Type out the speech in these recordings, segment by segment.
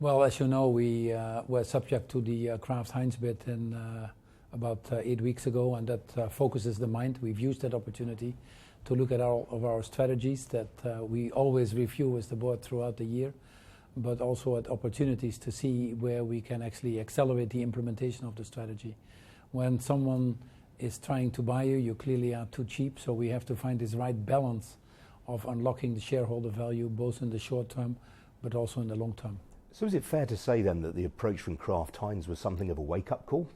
Well, as you know, we were subject to the Kraft Heinz bid in about 8 weeks ago, and that focuses the mind. We've used that opportunity to look at all of our strategies that we always review with the board throughout the year, but also at opportunities to see where we can actually accelerate the implementation of the strategy. When someone is trying to buy you, you clearly are too cheap, so we have to find this right balance of unlocking the shareholder value, both in the short term, but also in the long term. So is it fair to say then that the approach from Kraft Heinz was something of a wake-up call?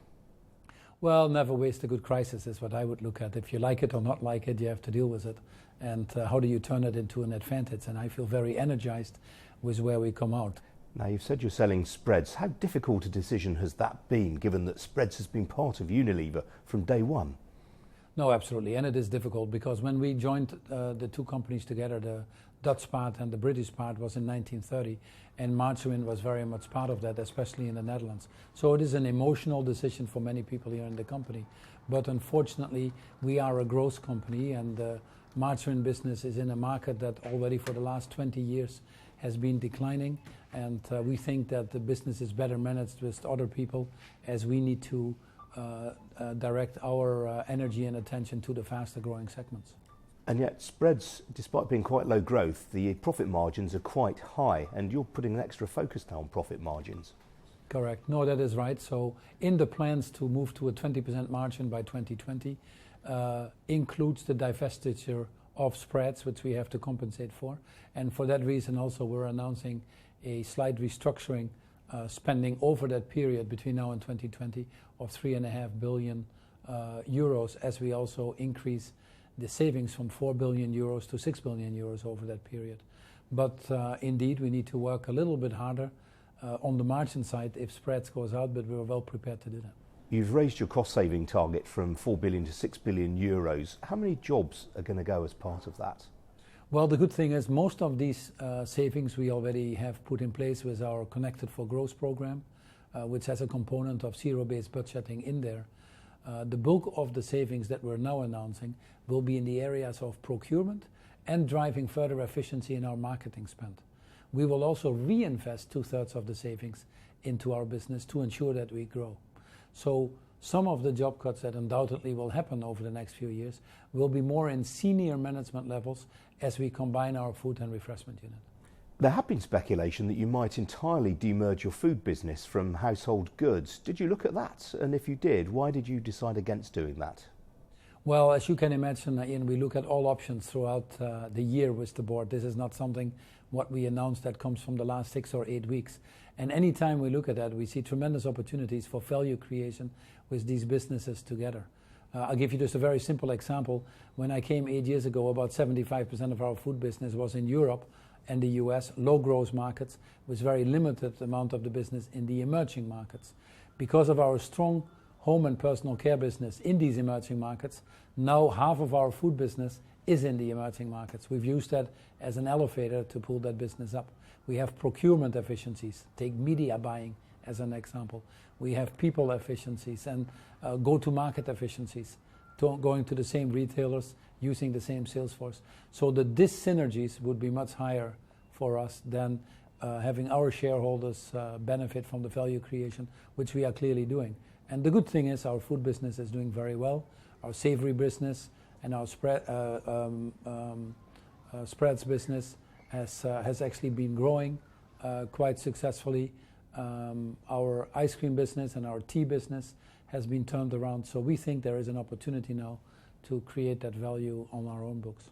Well, never waste a good crisis is what I would look at. If you like it or not like it, you have to deal with it. And how do you turn it into an advantage? And I feel very energized with where we come out. Now, you've said you're selling spreads. How difficult a decision has that been, given that spreads has been part of Unilever from day one? No, absolutely. And it is difficult because when we joined the two companies together, the Dutch part and the British part was in 1930, and margarine was very much part of that, especially in the Netherlands. So it is an emotional decision for many people here in the company. But unfortunately, we are a growth company, and the margarine business is in a market that already for the last 20 years has been declining, and we think that the business is better managed with other people, as we need to direct our energy and attention to the faster growing segments. And yet spreads, despite being quite low growth, the profit margins are quite high, and you're putting an extra focus now on profit margins. Correct. No, that is right. So in the plans to move to a 20% margin by 2020 includes the divestiture of spreads, which we have to compensate for. And for that reason also we're announcing a slight restructuring spending over that period between now and 2020 of 3.5 billion euros, as we also increase the savings from 4 billion euros to 6 billion euros over that period. But indeed, we need to work a little bit harder on the margin side if spreads goes out, but we're well prepared to do that. You've raised your cost-saving target from 4 billion to 6 billion euros. How many jobs are going to go as part of that? Well, the good thing is most of these savings we already have put in place with our Connected for Growth program, which has a component of zero-based budgeting in there. The bulk of the savings that we're now announcing will be in the areas of procurement and driving further efficiency in our marketing spend. We will also reinvest 2/3 of the savings into our business to ensure that we grow. So some of the job cuts that undoubtedly will happen over the next few years will be more in senior management levels as we combine our food and refreshment unit. There have been speculation that you might entirely demerge your food business from household goods. Did you look at that? And if you did, why did you decide against doing that? Well, as you can imagine, Ian, we look at all options throughout the year with the board. This is not something what we announced that comes from the last 6 or 8 weeks. And any time we look at that, we see tremendous opportunities for value creation with these businesses together. I'll give you just a very simple example. When I came 8 years ago, about 75% of our food business was in Europe and the US, low growth markets, with very limited amount of the business in the emerging markets. Because of our strong home and personal care business in these emerging markets, now half of our food business is in the emerging markets. We've used that as an elevator to pull that business up. We have procurement efficiencies, take media buying as an example. We have people efficiencies and go-to-market efficiencies, going to the same retailers, using the same sales force. So the dis-synergies would be much higher for us than having our shareholders benefit from the value creation, which we are clearly doing. And the good thing is our food business is doing very well. Our savory business and our spreads business has actually been growing quite successfully. Our ice cream business and our tea business has been turned around. So we think there is an opportunity now to create that value on our own books.